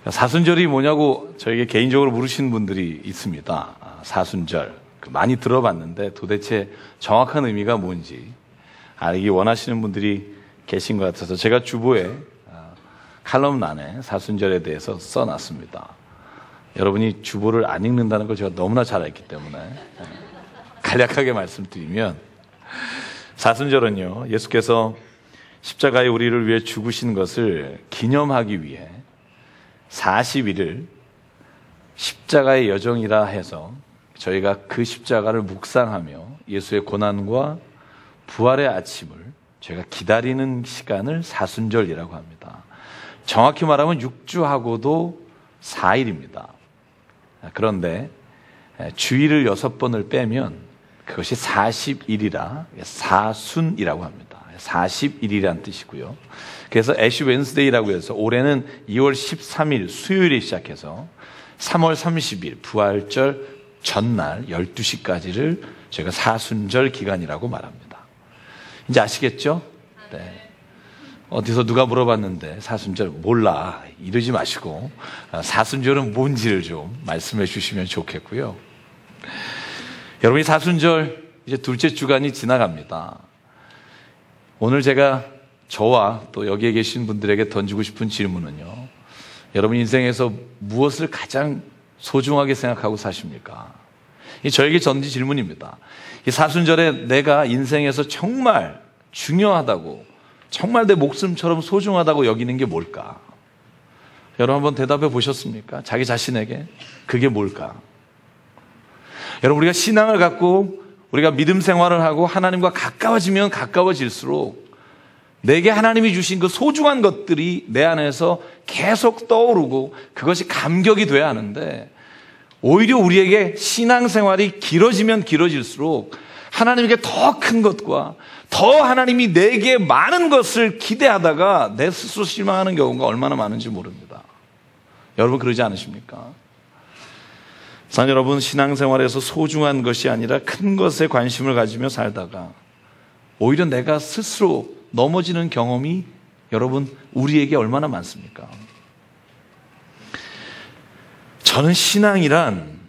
사순절이 뭐냐고 저에게 개인적으로 물으시는 분들이 있습니다. 사순절 많이 들어봤는데 도대체 정확한 의미가 뭔지 알기 원하시는 분들이 계신 것 같아서 제가 주보에 칼럼란에 사순절에 대해서 써놨습니다. 여러분이 주보를 안 읽는다는 걸 제가 너무나 잘 알기 때문에 간략하게 말씀드리면, 사순절은요, 예수께서 십자가에 우리를 위해 죽으신 것을 기념하기 위해 40일을 십자가의 여정이라 해서 저희가 그 십자가를 묵상하며 예수의 고난과 부활의 아침을 저희가 기다리는 시간을 사순절이라고 합니다. 정확히 말하면 6주하고도 4일입니다. 그런데 주일을 6번을 빼면 그것이 40일이라 사순이라고 합니다. 40일이란 뜻이고요. 그래서 애쉬 웬스데이라고 해서 올해는 2월 13일 수요일에 시작해서 3월 30일 부활절 전날 12시까지를 저희가 사순절 기간이라고 말합니다. 이제 아시겠죠? 네. 어디서 누가 물어봤는데 사순절 몰라 이러지 마시고 사순절은 뭔지를 좀 말씀해 주시면 좋겠고요. 여러분이 사순절 이제 둘째 주간이 지나갑니다. 오늘 제가 저와 또 여기에 계신 분들에게 던지고 싶은 질문은요, 여러분 인생에서 무엇을 가장 소중하게 생각하고 사십니까? 저에게 던진 질문입니다. 이 사순절에 내가 인생에서 정말 중요하다고, 정말 내 목숨처럼 소중하다고 여기는 게 뭘까? 여러분 한번 대답해 보셨습니까? 자기 자신에게 그게 뭘까? 여러분, 우리가 신앙을 갖고 우리가 믿음 생활을 하고 하나님과 가까워지면 가까워질수록 내게 하나님이 주신 그 소중한 것들이 내 안에서 계속 떠오르고 그것이 감격이 돼야 하는데, 오히려 우리에게 신앙생활이 길어지면 길어질수록 하나님에게 더 큰 것과 더 하나님이 내게 많은 것을 기대하다가 내 스스로 실망하는 경우가 얼마나 많은지 모릅니다. 여러분 그러지 않으십니까? 자, 여러분, 신앙생활에서 소중한 것이 아니라 큰 것에 관심을 가지며 살다가 오히려 내가 스스로 넘어지는 경험이 여러분 우리에게 얼마나 많습니까? 저는 신앙이란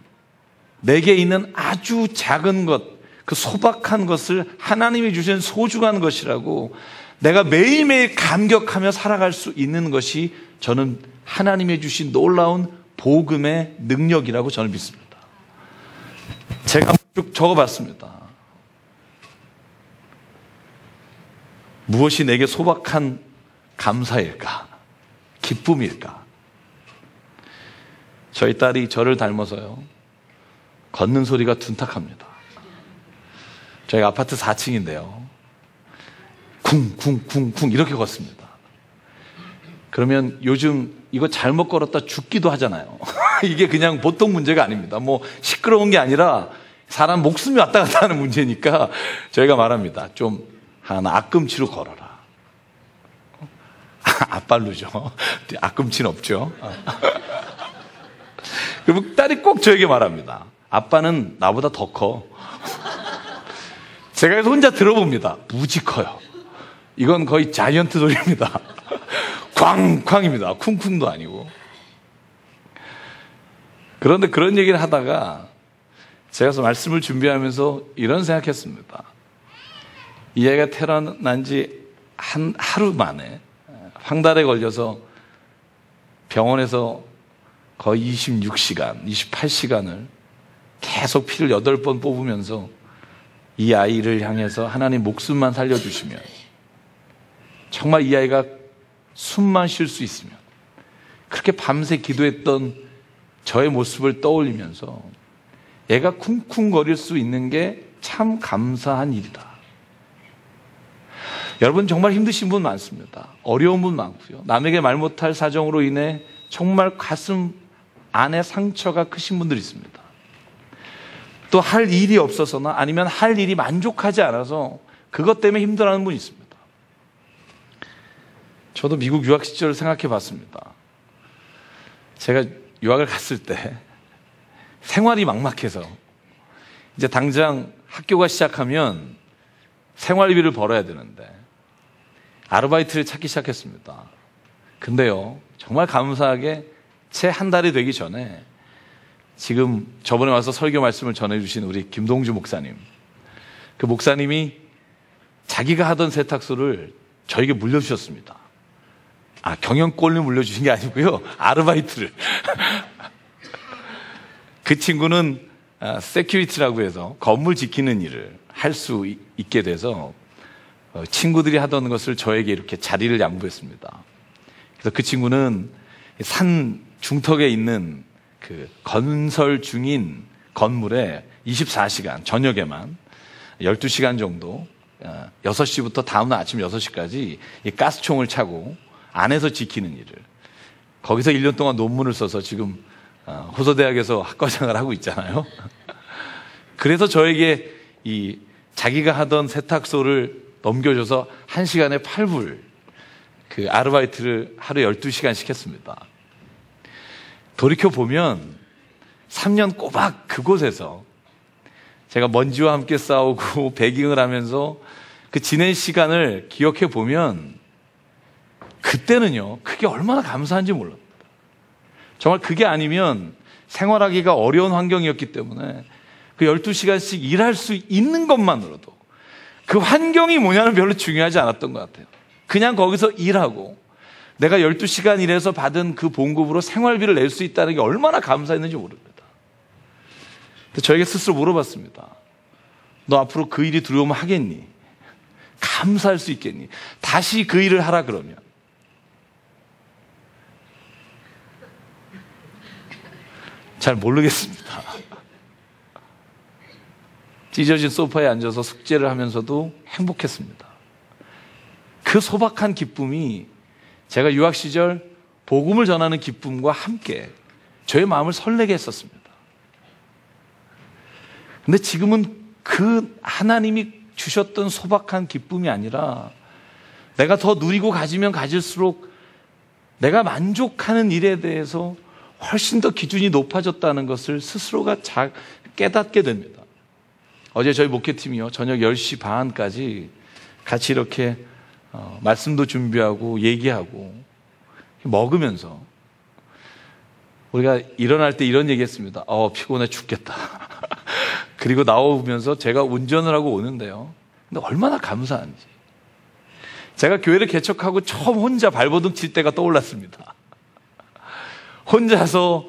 내게 있는 아주 작은 것, 그 소박한 것을 하나님이 주신 소중한 것이라고 내가 매일매일 감격하며 살아갈 수 있는 것이 저는 하나님이 주신 놀라운 복음의 능력이라고 저는 믿습니다. 제가 쭉 적어봤습니다. 무엇이 내게 소박한 감사일까? 기쁨일까? 저희 딸이 저를 닮아서요, 걷는 소리가 둔탁합니다. 저희 아파트 4층인데요. 쿵쿵쿵쿵 이렇게 걷습니다. 그러면 요즘 이거 잘못 걸었다 죽기도 하잖아요. 이게 그냥 보통 문제가 아닙니다. 뭐 시끄러운 게 아니라 사람 목숨이 왔다 갔다 하는 문제니까 저희가 말합니다. 좀 한 앞꿈치로 걸어라. 앞발로죠. 앞꿈치는 없죠. 그리고 딸이 꼭 저에게 말합니다. 아빠는 나보다 더 커. 제가 그래서 혼자 들어봅니다. 무지 커요. 이건 거의 자이언트 소리입니다. 쾅쾅입니다. 쿵쿵도 아니고. 그런데 그런 얘기를 하다가 제가 말씀을 준비하면서 이런 생각했습니다. 이 아이가 태어난 지 하루 만에 황달에 걸려서 병원에서 거의 26시간, 28시간을 계속 피를 8번 뽑으면서 이 아이를 향해서 하나님 목숨만 살려주시면, 정말 이 아이가 숨만 쉴 수 있으면, 그렇게 밤새 기도했던 저의 모습을 떠올리면서 애가 쿵쿵거릴 수 있는 게 참 감사한 일이다. 여러분 정말 힘드신 분 많습니다. 어려운 분 많고요. 남에게 말 못할 사정으로 인해 정말 가슴 안에 상처가 크신 분들이 있습니다. 또 할 일이 없어서나 아니면 할 일이 만족하지 않아서 그것 때문에 힘들어하는 분이 있습니다. 저도 미국 유학 시절을 생각해 봤습니다. 제가 유학을 갔을 때 생활이 막막해서 이제 당장 학교가 시작하면 생활비를 벌어야 되는데 아르바이트를 찾기 시작했습니다. 근데요, 정말 감사하게 채 한 달이 되기 전에 지금 저번에 와서 설교 말씀을 전해주신 우리 김동주 목사님, 그 목사님이 자기가 하던 세탁소를 저에게 물려주셨습니다. 경영권을 물려주신 게 아니고요, 아르바이트를. 그 친구는 세큐리티라고 해서 건물 지키는 일을 할 수 있게 돼서 친구들이 하던 것을 저에게 이렇게 자리를 양보했습니다. 그래서 그 친구는 산 중턱에 있는 그 건설 중인 건물에 24시간, 저녁에만 12시간 정도, 6시부터 다음날 아침 6시까지 이 가스총을 차고 안에서 지키는 일을, 거기서 1년 동안 논문을 써서 지금 호서대학에서 학과장을 하고 있잖아요. 그래서 저에게 이 자기가 하던 세탁소를 넘겨줘서 1시간에 8불 그 아르바이트를 하루에 12시간씩 했습니다. 돌이켜보면 3년 꼬박 그곳에서 제가 먼지와 함께 싸우고 배깅을 하면서 그 지낸 시간을 기억해 보면 그때는요, 그게 얼마나 감사한지 몰랐습니다. 정말 그게 아니면 생활하기가 어려운 환경이었기 때문에 그 12시간씩 일할 수 있는 것만으로도 그 환경이 뭐냐는 별로 중요하지 않았던 것 같아요. 그냥 거기서 일하고 내가 12시간 일해서 받은 그 봉급으로 생활비를 낼 수 있다는 게 얼마나 감사했는지 모릅니다. 저에게 스스로 물어봤습니다. 너 앞으로 그 일이 들어오면 하겠니? 감사할 수 있겠니? 다시 그 일을 하라 그러면. 잘 모르겠습니다. 찢어진 소파에 앉아서 숙제를 하면서도 행복했습니다. 그 소박한 기쁨이 제가 유학 시절 복음을 전하는 기쁨과 함께 저의 마음을 설레게 했었습니다. 근데 지금은 그 하나님이 주셨던 소박한 기쁨이 아니라 내가 더 누리고 가지면 가질수록 내가 만족하는 일에 대해서 훨씬 더 기준이 높아졌다는 것을 스스로가 깨닫게 됩니다. 어제 저희 목회팀이요, 저녁 10시 반까지 같이 이렇게 말씀도 준비하고 얘기하고 먹으면서 우리가 일어날 때 이런 얘기했습니다. 피곤해 죽겠다. 그리고 나오면서 제가 운전을 하고 오는데요, 근데 얼마나 감사한지. 제가 교회를 개척하고 처음 혼자 발버둥 칠 때가 떠올랐습니다. 혼자서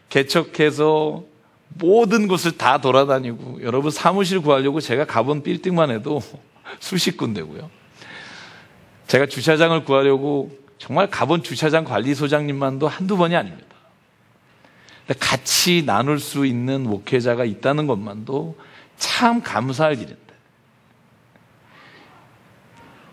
개척해서 모든 곳을 다 돌아다니고, 여러분 사무실 구하려고 제가 가본 빌딩만 해도 수십 군데고요. 제가 주차장을 구하려고 정말 가본 주차장 관리소장님만도 한두 번이 아닙니다. 같이 나눌 수 있는 목회자가 있다는 것만도 참 감사할 일인데,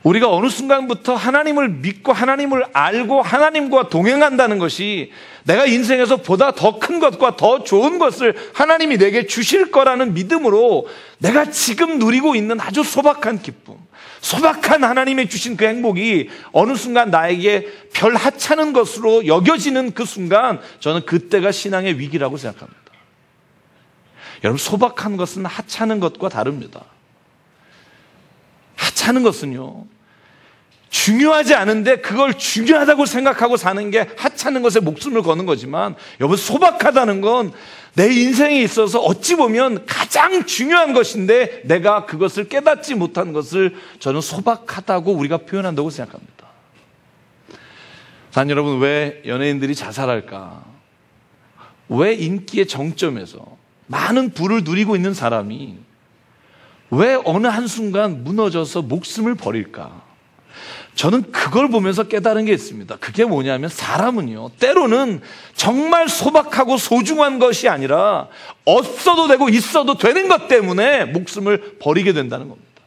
우리가 어느 순간부터 하나님을 믿고 하나님을 알고 하나님과 동행한다는 것이 내가 인생에서 보다 더 큰 것과 더 좋은 것을 하나님이 내게 주실 거라는 믿음으로 내가 지금 누리고 있는 아주 소박한 기쁨, 소박한 하나님이 주신 그 행복이 어느 순간 나에게 별 하찮은 것으로 여겨지는 그 순간, 저는 그때가 신앙의 위기라고 생각합니다. 여러분, 소박한 것은 하찮은 것과 다릅니다. 하찮은 것은요, 중요하지 않은데 그걸 중요하다고 생각하고 사는 게 하찮은 것에 목숨을 거는 거지만, 여러분, 소박하다는 건 내 인생에 있어서 어찌 보면 가장 중요한 것인데 내가 그것을 깨닫지 못한 것을 저는 소박하다고 우리가 표현한다고 생각합니다. 단 여러분, 왜 연예인들이 자살할까? 왜 인기의 정점에서 많은 부를 누리고 있는 사람이 왜 어느 한순간 무너져서 목숨을 버릴까? 저는 그걸 보면서 깨달은 게 있습니다. 그게 뭐냐면, 사람은요, 때로는 정말 소박하고 소중한 것이 아니라 없어도 되고 있어도 되는 것 때문에 목숨을 버리게 된다는 겁니다.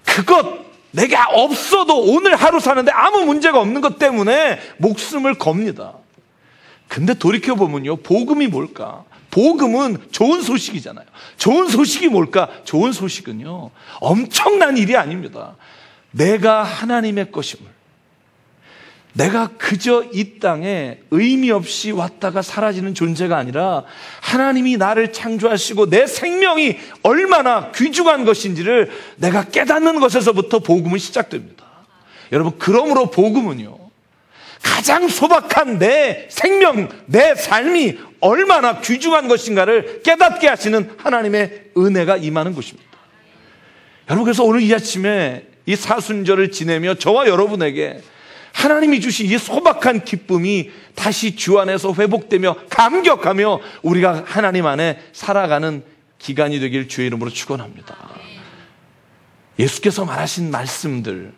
그것, 내가 없어도 오늘 하루 사는데 아무 문제가 없는 것 때문에 목숨을 겁니다. 근데 돌이켜보면요, 복음이 뭘까? 복음은 좋은 소식이잖아요. 좋은 소식이 뭘까? 좋은 소식은요, 엄청난 일이 아닙니다. 내가 하나님의 것임을, 내가 그저 이 땅에 의미 없이 왔다가 사라지는 존재가 아니라 하나님이 나를 창조하시고 내 생명이 얼마나 귀중한 것인지를 내가 깨닫는 것에서부터 복음은 시작됩니다. 여러분, 그러므로 복음은요, 가장 소박한 내 생명, 내 삶이 얼마나 귀중한 것인가를 깨닫게 하시는 하나님의 은혜가 임하는 것입니다. 여러분, 그래서 오늘 이 아침에 이 사순절을 지내며 저와 여러분에게 하나님이 주신 이 소박한 기쁨이 다시 주 안에서 회복되며 감격하며 우리가 하나님 안에 살아가는 기간이 되길 주의 이름으로 축원합니다. 예수께서 말하신 말씀들,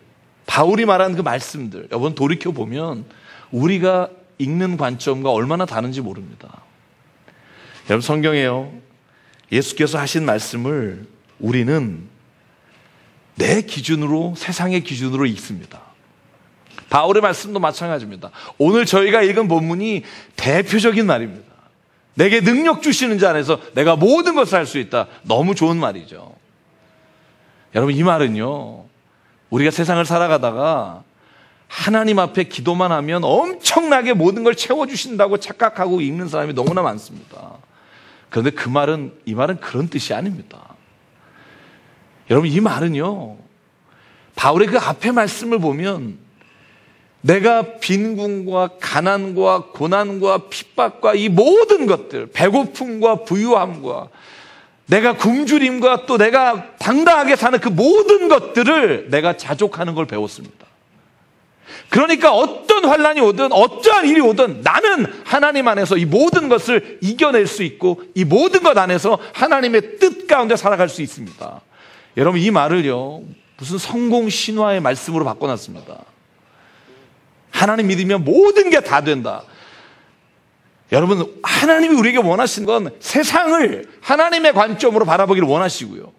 바울이 말한 그 말씀들, 여러분 돌이켜보면 우리가 읽는 관점과 얼마나 다른지 모릅니다. 여러분, 성경에요, 예수께서 하신 말씀을 우리는 내 기준으로, 세상의 기준으로 읽습니다. 바울의 말씀도 마찬가지입니다. 오늘 저희가 읽은 본문이 대표적인 말입니다. 내게 능력 주시는 자 안에서 내가 모든 것을 할 수 있다. 너무 좋은 말이죠. 여러분, 이 말은요, 우리가 세상을 살아가다가 하나님 앞에 기도만 하면 엄청나게 모든 걸 채워주신다고 착각하고 읽는 사람이 너무나 많습니다. 그런데 이 말은 그런 뜻이 아닙니다. 여러분, 이 말은요, 바울의 그 앞에 말씀을 보면 내가 빈궁과 가난과 고난과 핍박과 이 모든 것들, 배고픔과 부유함과 내가 굶주림과 또 내가 당당하게 사는 그 모든 것들을 내가 자족하는 걸 배웠습니다. 그러니까 어떤 환난이 오든 어떠한 일이 오든 나는 하나님 안에서 이 모든 것을 이겨낼 수 있고 이 모든 것 안에서 하나님의 뜻 가운데 살아갈 수 있습니다. 여러분, 이 말을요, 무슨 성공 신화의 말씀으로 바꿔놨습니다. 하나님 믿으면 모든 게 다 된다. 여러분, 하나님이 우리에게 원하시는 건 세상을 하나님의 관점으로 바라보기를 원하시고요,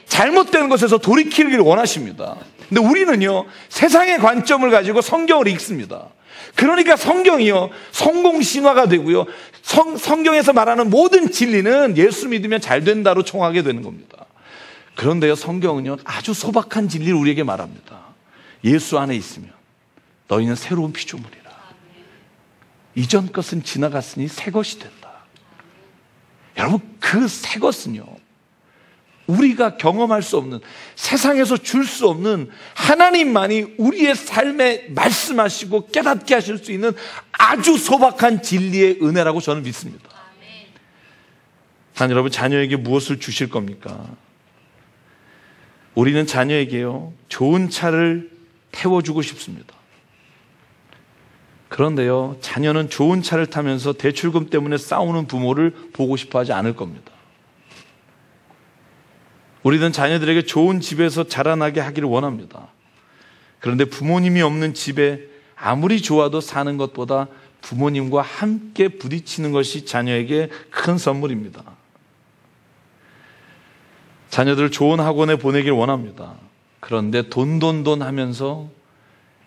잘못된 것에서 돌이키기를 원하십니다. 근데 우리는요, 세상의 관점을 가지고 성경을 읽습니다. 그러니까 성경이요, 성공 신화가 되고요, 성경에서 말하는 모든 진리는 예수 믿으면 잘 된다로 총하게 되는 겁니다. 그런데요, 성경은요, 아주 소박한 진리를 우리에게 말합니다. 예수 안에 있으면 너희는 새로운 피조물이라. 이전 것은 지나갔으니 새 것이 된다. 여러분, 그 새 것은요, 우리가 경험할 수 없는, 세상에서 줄 수 없는 하나님만이 우리의 삶에 말씀하시고 깨닫게 하실 수 있는 아주 소박한 진리의 은혜라고 저는 믿습니다. 단, 여러분, 자녀에게 무엇을 주실 겁니까? 우리는 자녀에게요, 좋은 차를 태워주고 싶습니다. 그런데요, 자녀는 좋은 차를 타면서 대출금 때문에 싸우는 부모를 보고 싶어 하지 않을 겁니다. 우리는 자녀들에게 좋은 집에서 자라나게 하기를 원합니다. 그런데 부모님이 없는 집에 아무리 좋아도 사는 것보다 부모님과 함께 부딪히는 것이 자녀에게 큰 선물입니다. 자녀들을 좋은 학원에 보내길 원합니다. 그런데 돈 하면서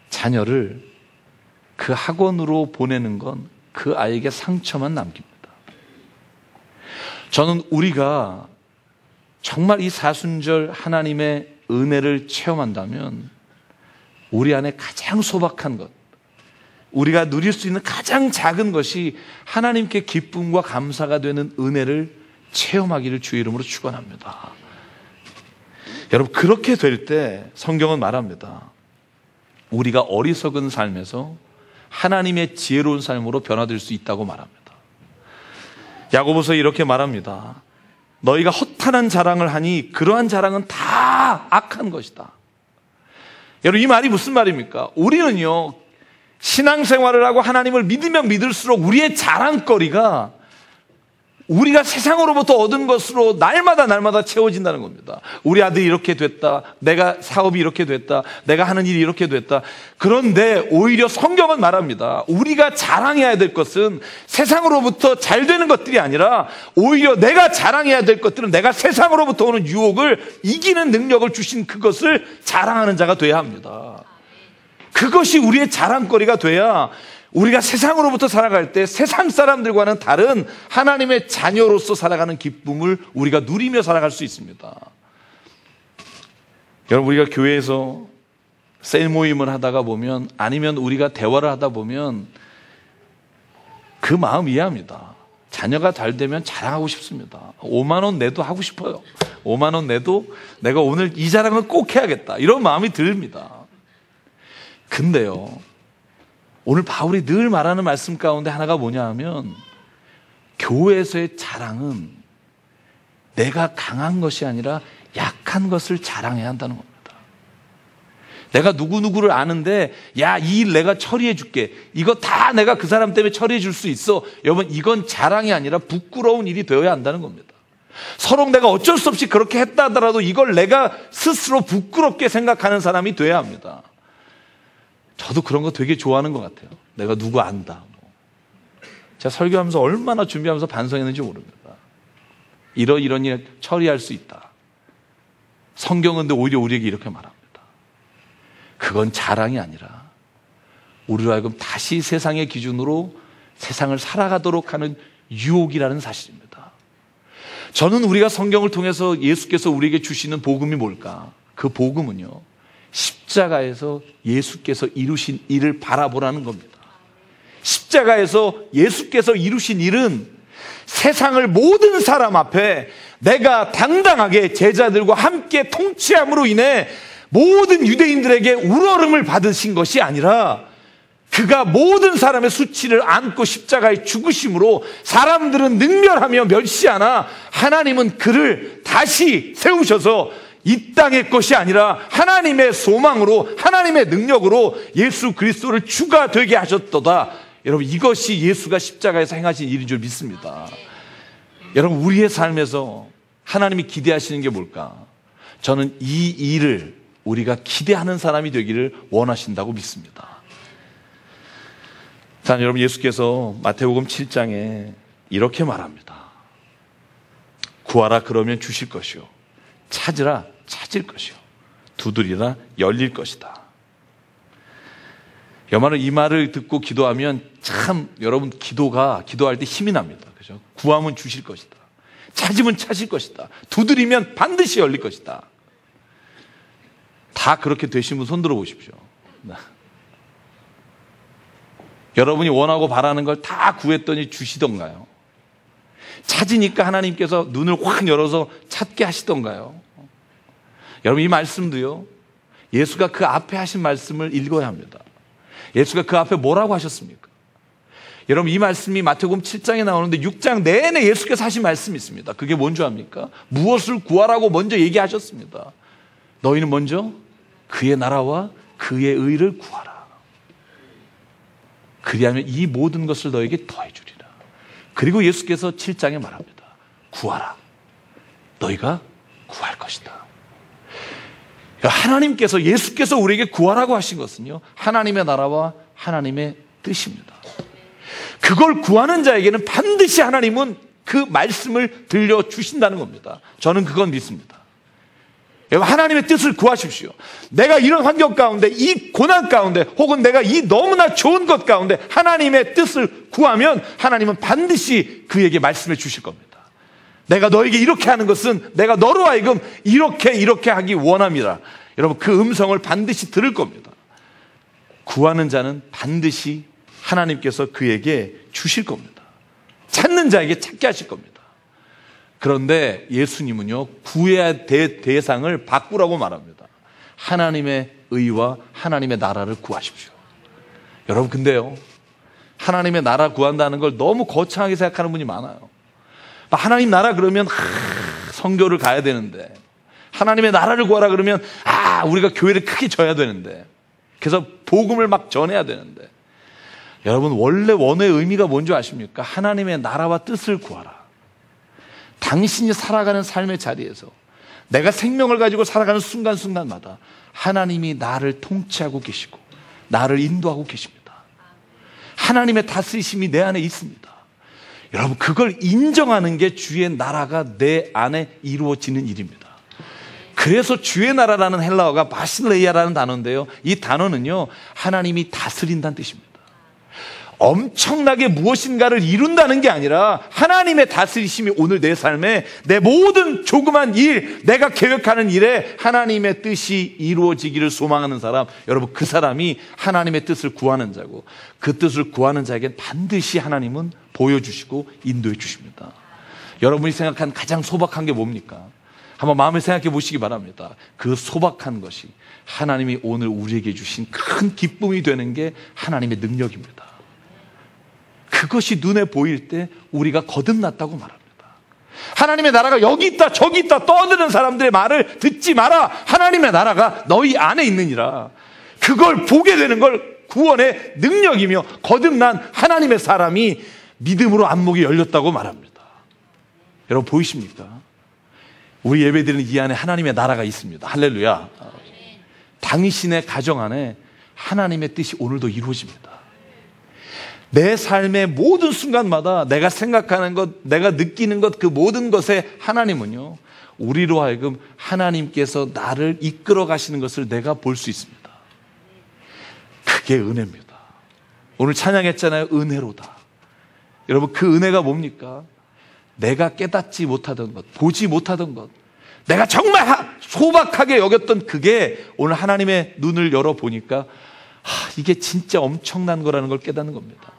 자녀를 그 학원으로 보내는 건 그 아이에게 상처만 남깁니다. 저는 우리가 정말 이 사순절 하나님의 은혜를 체험한다면 우리 안에 가장 소박한 것, 우리가 누릴 수 있는 가장 작은 것이 하나님께 기쁨과 감사가 되는 은혜를 체험하기를 주의 이름으로 축원합니다. 여러분, 그렇게 될 때 성경은 말합니다. 우리가 어리석은 삶에서 하나님의 지혜로운 삶으로 변화될 수 있다고 말합니다. 야고보서 이렇게 말합니다. 너희가 허탄한 자랑을 하니 그러한 자랑은 다 악한 것이다. 여러분, 이 말이 무슨 말입니까? 우리는요, 신앙생활을 하고 하나님을 믿으면 믿을수록 우리의 자랑거리가 우리가 세상으로부터 얻은 것으로 날마다 채워진다는 겁니다. 우리 아들이 이렇게 됐다, 내가 사업이 이렇게 됐다, 내가 하는 일이 이렇게 됐다. 그런데 오히려 성경은 말합니다. 우리가 자랑해야 될 것은 세상으로부터 잘 되는 것들이 아니라 오히려 내가 자랑해야 될 것들은 내가 세상으로부터 오는 유혹을 이기는 능력을 주신 그것을 자랑하는 자가 돼야 합니다. 그것이 우리의 자랑거리가 돼야 우리가 세상으로부터 살아갈 때 세상 사람들과는 다른 하나님의 자녀로서 살아가는 기쁨을 우리가 누리며 살아갈 수 있습니다. 여러분, 우리가 교회에서 셀 모임을 하다가 보면, 아니면 우리가 대화를 하다 보면 그 마음 이해합니다. 자녀가 잘 되면 자랑하고 싶습니다. 5만 원 내도 하고 싶어요. 5만 원 내도 내가 오늘 이 자랑은 꼭 해야겠다, 이런 마음이 듭니다. 근데요, 오늘 바울이 늘 말하는 말씀 가운데 하나가 뭐냐 하면 교회에서의 자랑은 내가 강한 것이 아니라 약한 것을 자랑해야 한다는 겁니다. 내가 누구누구를 아는데 야, 이 일 내가 처리해 줄게. 이거 다 내가 그 사람 때문에 처리해 줄 수 있어. 여러분, 이건 자랑이 아니라 부끄러운 일이 되어야 한다는 겁니다. 서로 내가 어쩔 수 없이 그렇게 했다 하더라도 이걸 내가 스스로 부끄럽게 생각하는 사람이 돼야 합니다. 저도 그런 거 되게 좋아하는 것 같아요. 내가 누구 안다. 제가 설교하면서 얼마나 준비하면서 반성했는지 모릅니다. 이런 일 처리할 수 있다. 성경은 근데 오히려 우리에게 이렇게 말합니다. 그건 자랑이 아니라 우리로 하여금 다시 세상의 기준으로 세상을 살아가도록 하는 유혹이라는 사실입니다. 저는 우리가 성경을 통해서 예수께서 우리에게 주시는 복음이 뭘까? 그 복음은요, 십자가에서 예수께서 이루신 일을 바라보라는 겁니다. 십자가에서 예수께서 이루신 일은 세상을 모든 사람 앞에 내가 당당하게 제자들과 함께 통치함으로 인해 모든 유대인들에게 우러름을 받으신 것이 아니라 그가 모든 사람의 수치를 안고 십자가에 죽으심으로 사람들은 능멸하며 멸시하나 하나님은 그를 다시 세우셔서 이 땅의 것이 아니라 하나님의 소망으로, 하나님의 능력으로 예수 그리스도를 주가 되게 하셨도다. 여러분, 이것이 예수가 십자가에서 행하신 일인 줄 믿습니다. 여러분, 우리의 삶에서 하나님이 기대하시는 게 뭘까? 저는 이 일을 우리가 기대하는 사람이 되기를 원하신다고 믿습니다. 자, 여러분, 예수께서 마태복음 7장에 이렇게 말합니다. 구하라 그러면 주실 것이요, 찾으라 찾을 것이요, 두드리라 열릴 것이다. 여러분, 이 말을 듣고 기도하면 참 여러분 기도할 때 힘이 납니다. 그죠? 구하면 주실 것이다. 찾으면 찾을 것이다. 두드리면 반드시 열릴 것이다. 다 그렇게 되신 분 손 들어 보십시오. 여러분이 원하고 바라는 걸 다 구했더니 주시던가요? 찾으니까 하나님께서 눈을 확 열어서 찾게 하시던가요? 여러분, 이 말씀도요, 예수가 그 앞에 하신 말씀을 읽어야 합니다. 예수가 그 앞에 뭐라고 하셨습니까? 여러분, 이 말씀이 마태복음 7장에 나오는데 6장 내내 예수께서 하신 말씀이 있습니다. 그게 뭔 줄 압니까? 무엇을 구하라고 먼저 얘기하셨습니다. 너희는 먼저 그의 나라와 그의 의를 구하라. 그리하면 이 모든 것을 너에게 더해주리라. 그리고 예수께서 7장에 말합니다. 구하라. 너희가 구할 것이다. 하나님께서, 예수께서 우리에게 구하라고 하신 것은요, 하나님의 나라와 하나님의 뜻입니다. 그걸 구하는 자에게는 반드시 하나님은 그 말씀을 들려주신다는 겁니다. 저는 그건 믿습니다. 하나님의 뜻을 구하십시오. 내가 이런 환경 가운데, 이 고난 가운데, 혹은 내가 이 너무나 좋은 것 가운데 하나님의 뜻을 구하면 하나님은 반드시 그에게 말씀해 주실 겁니다. 내가 너에게 이렇게 하는 것은 내가 너로 하여금 이렇게 하기 원합니다. 여러분, 그 음성을 반드시 들을 겁니다. 구하는 자는 반드시 하나님께서 그에게 주실 겁니다. 찾는 자에게 찾게 하실 겁니다. 그런데 예수님은요, 구해야 될 대상을 바꾸라고 말합니다. 하나님의 의와 하나님의 나라를 구하십시오. 여러분, 근데요, 하나님의 나라 구한다는 걸 너무 거창하게 생각하는 분이 많아요. 하나님 나라 그러면 선교를 가야 되는데, 하나님의 나라를 구하라 그러면 우리가 교회를 크게 져야 되는데, 그래서 복음을 막 전해야 되는데, 여러분, 원래 원어의 의미가 뭔지 아십니까? 하나님의 나라와 뜻을 구하라. 당신이 살아가는 삶의 자리에서, 내가 생명을 가지고 살아가는 순간순간마다 하나님이 나를 통치하고 계시고 나를 인도하고 계십니다. 하나님의 다스리심이 내 안에 있습니다. 여러분, 그걸 인정하는 게 주의 나라가 내 안에 이루어지는 일입니다. 그래서 주의 나라라는 헬라어가 바실레이아라는 단어인데요, 이 단어는요, 하나님이 다스린다는 뜻입니다. 엄청나게 무엇인가를 이룬다는 게 아니라 하나님의 다스리심이 오늘 내 삶에, 내 모든 조그만 일, 내가 계획하는 일에 하나님의 뜻이 이루어지기를 소망하는 사람, 여러분, 그 사람이 하나님의 뜻을 구하는 자고, 그 뜻을 구하는 자에게 반드시 하나님은 보여주시고 인도해 주십니다. 여러분이 생각한 가장 소박한 게 뭡니까? 한번 마음에 생각해 보시기 바랍니다. 그 소박한 것이 하나님이 오늘 우리에게 주신 큰 기쁨이 되는 게 하나님의 능력입니다. 그것이 눈에 보일 때 우리가 거듭났다고 말합니다. 하나님의 나라가 여기 있다 저기 있다 떠드는 사람들의 말을 듣지 마라. 하나님의 나라가 너희 안에 있느니라. 그걸 보게 되는 걸 구원의 능력이며 거듭난 하나님의 사람이 믿음으로 안목이 열렸다고 말합니다. 여러분 보이십니까? 우리 예배드리는 이 안에 하나님의 나라가 있습니다. 할렐루야. 당신의 가정 안에 하나님의 뜻이 오늘도 이루어집니다. 내 삶의 모든 순간마다 내가 생각하는 것, 내가 느끼는 것, 그 모든 것에 하나님은요, 우리로 하여금 하나님께서 나를 이끌어 가시는 것을 내가 볼 수 있습니다. 그게 은혜입니다. 오늘 찬양했잖아요. 은혜로다. 여러분 그 은혜가 뭡니까? 내가 깨닫지 못하던 것, 보지 못하던 것, 내가 정말 소박하게 여겼던 그게 오늘 하나님의 눈을 열어보니까 이게 진짜 엄청난 거라는 걸 깨닫는 겁니다.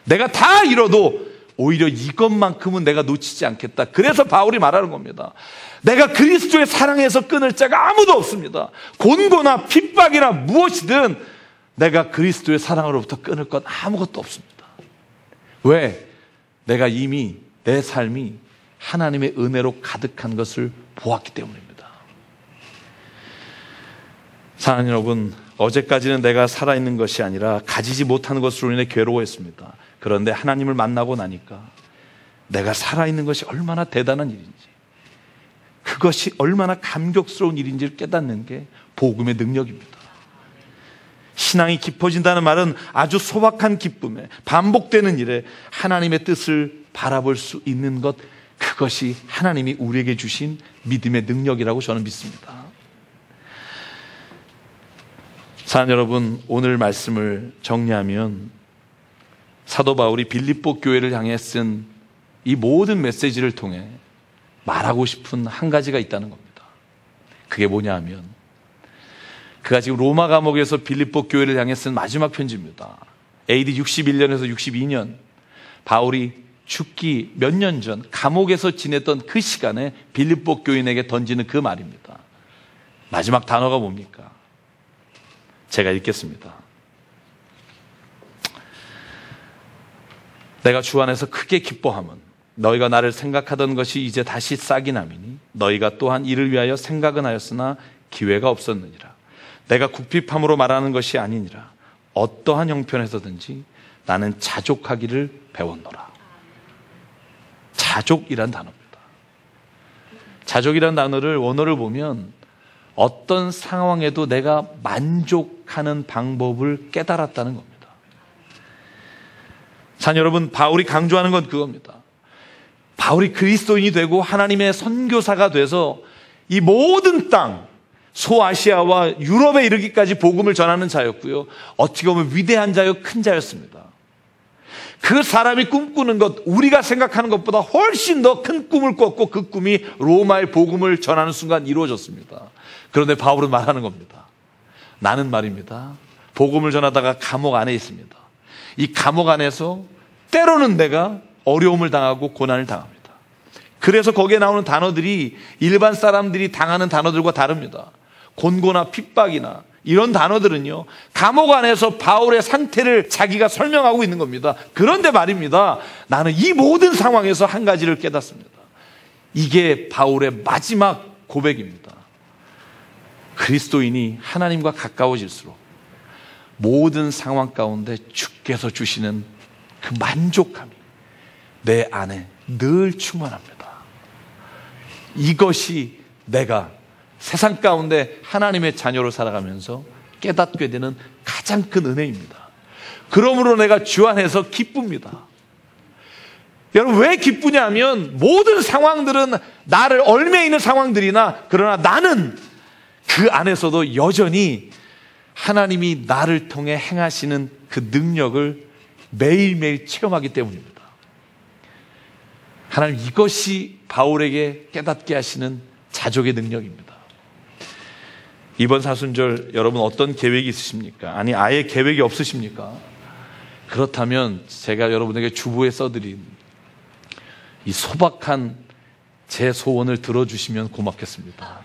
내가 다 잃어도 오히려 이것만큼은 내가 놓치지 않겠다. 그래서 바울이 말하는 겁니다. 내가 그리스도의 사랑에서 끊을 자가 아무도 없습니다. 곤고나 핍박이나 무엇이든 내가 그리스도의 사랑으로부터 끊을 것 아무것도 없습니다. 왜? 내가 이미 내 삶이 하나님의 은혜로 가득한 것을 보았기 때문입니다. 사랑하는 여러분, 어제까지는 내가 살아있는 것이 아니라 가지지 못하는 것으로 인해 괴로워했습니다. 그런데 하나님을 만나고 나니까 내가 살아있는 것이 얼마나 대단한 일인지, 그것이 얼마나 감격스러운 일인지를 깨닫는 게 복음의 능력입니다. 신앙이 깊어진다는 말은 아주 소박한 기쁨에, 반복되는 일에 하나님의 뜻을 바라볼 수 있는 것, 그것이 하나님이 우리에게 주신 믿음의 능력이라고 저는 믿습니다. 사랑하는 여러분, 오늘 말씀을 정리하면 사도 바울이 빌립보 교회를 향해 쓴 이 모든 메시지를 통해 말하고 싶은 한 가지가 있다는 겁니다. 그게 뭐냐 하면, 그가 지금 로마 감옥에서 빌립보 교회를 향해 쓴 마지막 편지입니다. AD 61년에서 62년 바울이 죽기 몇 년 전 감옥에서 지냈던 그 시간에 빌립보 교인에게 던지는 그 말입니다. 마지막 단어가 뭡니까? 제가 읽겠습니다. 내가 주 안에서 크게 기뻐함은 너희가 나를 생각하던 것이 이제 다시 싹이 남이니 너희가 또한 이를 위하여 생각은 하였으나 기회가 없었느니라. 내가 궁핍함으로 말하는 것이 아니니라. 어떠한 형편에서든지 나는 자족하기를 배웠노라. 자족이란 단어입니다. 자족이란 단어를 원어를 보면 어떤 상황에도 내가 만족하는 방법을 깨달았다는 겁니다. 자, 여러분, 바울이 강조하는 건 그겁니다. 바울이 그리스도인이 되고 하나님의 선교사가 돼서 이 모든 땅, 소아시아와 유럽에 이르기까지 복음을 전하는 자였고요, 어떻게 보면 위대한 자요, 큰 자였습니다. 그 사람이 꿈꾸는 것, 우리가 생각하는 것보다 훨씬 더 큰 꿈을 꿨고 그 꿈이 로마의 복음을 전하는 순간 이루어졌습니다. 그런데 바울은 말하는 겁니다. 나는 말입니다, 복음을 전하다가 감옥 안에 있습니다. 이 감옥 안에서 때로는 내가 어려움을 당하고 고난을 당합니다. 그래서 거기에 나오는 단어들이 일반 사람들이 당하는 단어들과 다릅니다. 곤고나 핍박이나 이런 단어들은요, 감옥 안에서 바울의 상태를 자기가 설명하고 있는 겁니다. 그런데 말입니다, 나는 이 모든 상황에서 한 가지를 깨닫습니다. 이게 바울의 마지막 고백입니다. 그리스도인이 하나님과 가까워질수록 모든 상황 가운데 주께서 주시는 그 만족함이 내 안에 늘 충만합니다. 이것이 내가 세상 가운데 하나님의 자녀로 살아가면서 깨닫게 되는 가장 큰 은혜입니다. 그러므로 내가 주 안에서 기쁩니다. 여러분, 왜 기쁘냐 하면 모든 상황들은 나를 얽매이는 상황들이나, 그러나 나는 그 안에서도 여전히 하나님이 나를 통해 행하시는 그 능력을 매일매일 체험하기 때문입니다. 하나님, 이것이 바울에게 깨닫게 하시는 자족의 능력입니다. 이번 사순절 여러분 어떤 계획이 있으십니까? 아니, 아예 계획이 없으십니까? 그렇다면 제가 여러분에게 주부에 써드린 이 소박한 제 소원을 들어주시면 고맙겠습니다.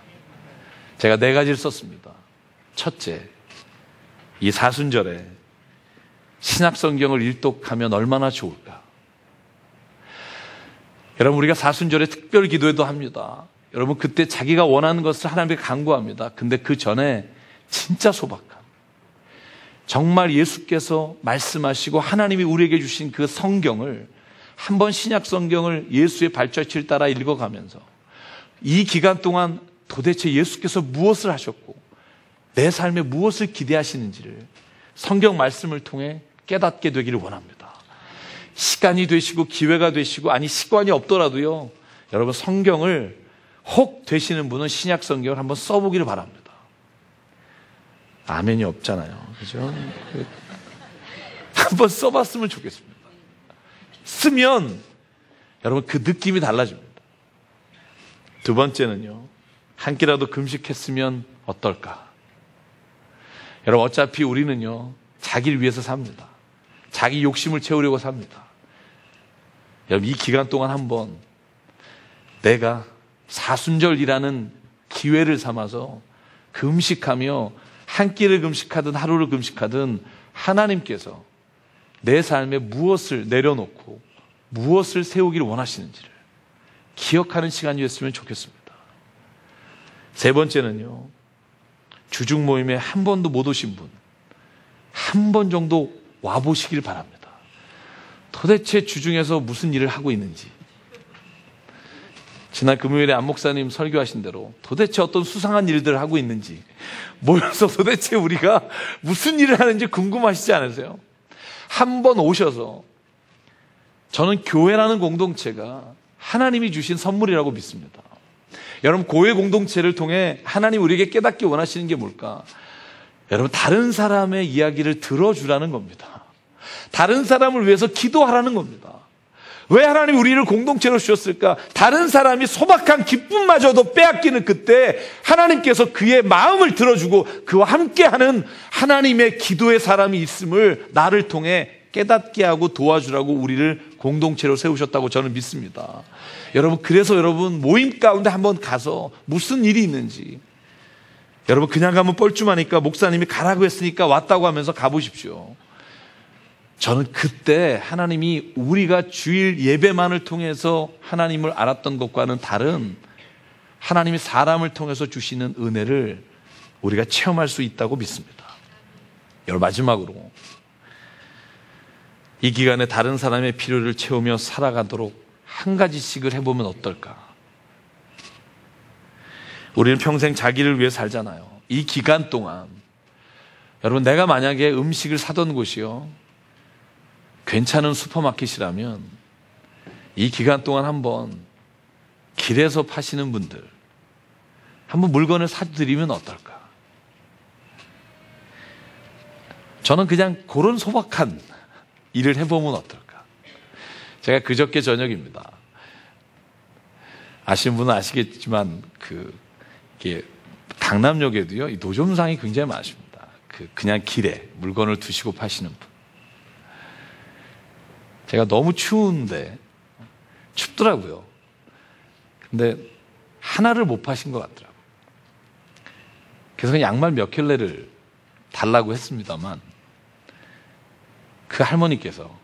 제가 4가지를 썼습니다. 첫째, 이 사순절에 신약성경을 일독하면 얼마나 좋을까. 여러분, 우리가 사순절에 특별 기도회도 합니다. 여러분, 그때 자기가 원하는 것을 하나님께 간구합니다. 근데 그 전에 진짜 소박함, 정말 예수께서 말씀하시고 하나님이 우리에게 주신 그 성경을 한번 신약 성경을 예수의 발자취를 따라 읽어가면서 이 기간 동안 도대체 예수께서 무엇을 하셨고 내 삶에 무엇을 기대하시는지를 성경 말씀을 통해 깨닫게 되기를 원합니다. 시간이 되시고 기회가 되시고, 아니 시간이 없더라도요, 여러분 성경을 혹 되시는 분은 신약 성경을 한번 써보기를 바랍니다. 아멘이 없잖아요, 그죠? 한번 써봤으면 좋겠습니다. 쓰면 여러분 그 느낌이 달라집니다. 두 번째는요, 한 끼라도 금식했으면 어떨까? 여러분, 어차피 우리는요, 자기를 위해서 삽니다. 자기 욕심을 채우려고 삽니다. 여러분, 이 기간 동안 한번 내가 사순절이라는 기회를 삼아서 금식하며 한 끼를 금식하든 하루를 금식하든 하나님께서 내 삶에 무엇을 내려놓고 무엇을 세우기를 원하시는지를 기억하는 시간이었으면 좋겠습니다. 세 번째는요, 주중 모임에 한 번도 못 오신 분, 한 번 정도 와보시길 바랍니다. 도대체 주중에서 무슨 일을 하고 있는지, 지난 금요일에 안 목사님 설교하신 대로 도대체 어떤 수상한 일들을 하고 있는지 모여서 도대체 우리가 무슨 일을 하는지 궁금하시지 않으세요? 한번 오셔서, 저는 교회라는 공동체가 하나님이 주신 선물이라고 믿습니다. 여러분, 교회 공동체를 통해 하나님 우리에게 깨닫기 원하시는 게 뭘까? 여러분, 다른 사람의 이야기를 들어주라는 겁니다. 다른 사람을 위해서 기도하라는 겁니다. 왜 하나님이 우리를 공동체로 주셨을까? 다른 사람이 소박한 기쁨마저도 빼앗기는 그때 하나님께서 그의 마음을 들어주고 그와 함께하는 하나님의 기도의 사람이 있음을 나를 통해 깨닫게 하고 도와주라고 우리를 공동체로 세우셨다고 저는 믿습니다. 여러분, 그래서 여러분 모임 가운데 한번 가서 무슨 일이 있는지, 여러분 그냥 가면 뻘쭘하니까 목사님이 가라고 했으니까 왔다고 하면서 가보십시오. 저는 그때 하나님이 우리가 주일 예배만을 통해서 하나님을 알았던 것과는 다른 하나님이 사람을 통해서 주시는 은혜를 우리가 체험할 수 있다고 믿습니다. 여러분, 마지막으로 이 기간에 다른 사람의 필요를 채우며 살아가도록 한 가지씩을 해보면 어떨까? 우리는 평생 자기를 위해 살잖아요. 이 기간 동안 여러분, 내가 만약에 음식을 사던 곳이요, 괜찮은 슈퍼마켓이라면 이 기간 동안 한번 길에서 파시는 분들 한번 물건을 사드리면 어떨까? 저는 그냥 그런 소박한 일을 해보면 어떨까? 제가 그저께 저녁입니다. 아시는 분은 아시겠지만 이게 강남역에도요, 이 노점상이 굉장히 많습니다. 그냥 길에 물건을 두시고 파시는 분. 제가 너무 추운데, 춥더라고요. 근데 하나를 못 파신 것 같더라고요. 그래서 양말 몇 켤레를 달라고 했습니다만, 그 할머니께서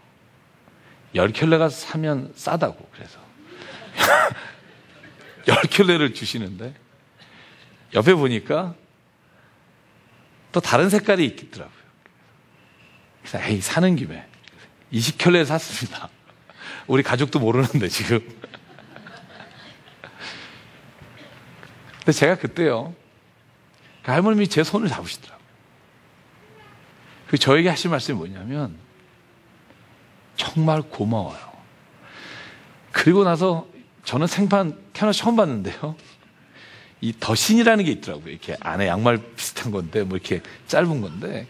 10켤레가 사면 싸다고 그래서 10켤레를 주시는데, 옆에 보니까 또 다른 색깔이 있더라고요. 그래서 에이, 사는 김에 20켤레 샀습니다. 우리 가족도 모르는데 지금. 근데 제가 그때요, 그 할머님이 제 손을 잡으시더라고요. 그 저에게 하신 말씀이 뭐냐면, 정말 고마워요. 그리고 나서 저는 생판 태어나서 처음 봤는데요, 이 더신이라는 게 있더라고요. 이렇게 안에 양말 비슷한 건데, 뭐 이렇게 짧은 건데,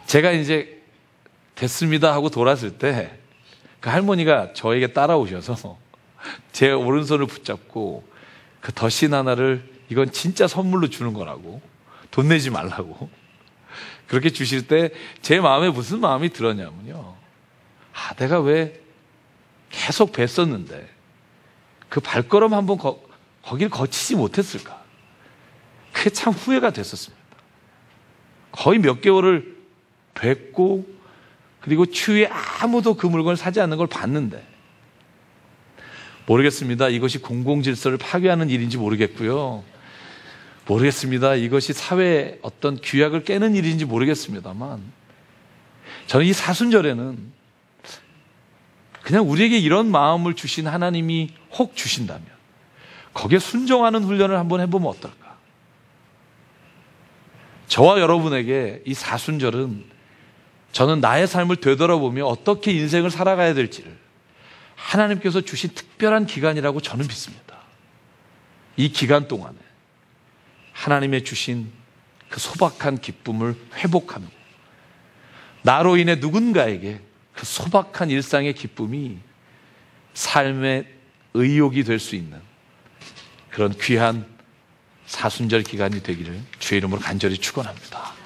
제가 이제 됐습니다 하고 돌았을 때 그 할머니가 저에게 따라오셔서 제 오른손을 붙잡고 그 더신 하나를, 이건 진짜 선물로 주는 거라고, 돈 내지 말라고 그렇게 주실 때 제 마음에 무슨 마음이 들었냐면요, 내가 왜 계속 뵀었는데 그 발걸음 한번 거길 거치지 못했을까? 그게 참 후회가 됐었습니다. 거의 몇 개월을 뵙고 그리고 추후에 아무도 그 물건을 사지 않는 걸 봤는데 모르겠습니다. 이것이 공공질서를 파괴하는 일인지 모르겠고요. 모르겠습니다. 이것이 사회의 어떤 규약을 깨는 일인지 모르겠습니다만 저는 이 사순절에는 그냥 우리에게 이런 마음을 주신 하나님이 혹 주신다면 거기에 순종하는 훈련을 한번 해보면 어떨까? 저와 여러분에게 이 사순절은 저는 나의 삶을 되돌아보며 어떻게 인생을 살아가야 될지를 하나님께서 주신 특별한 기간이라고 저는 믿습니다. 이 기간 동안에 하나님의 주신 그 소박한 기쁨을 회복하며 나로 인해 누군가에게 그 소박한 일상의 기쁨이 삶의 의욕이 될 수 있는 그런 귀한 사순절 기간이 되기를 주의 이름으로 간절히 축원합니다.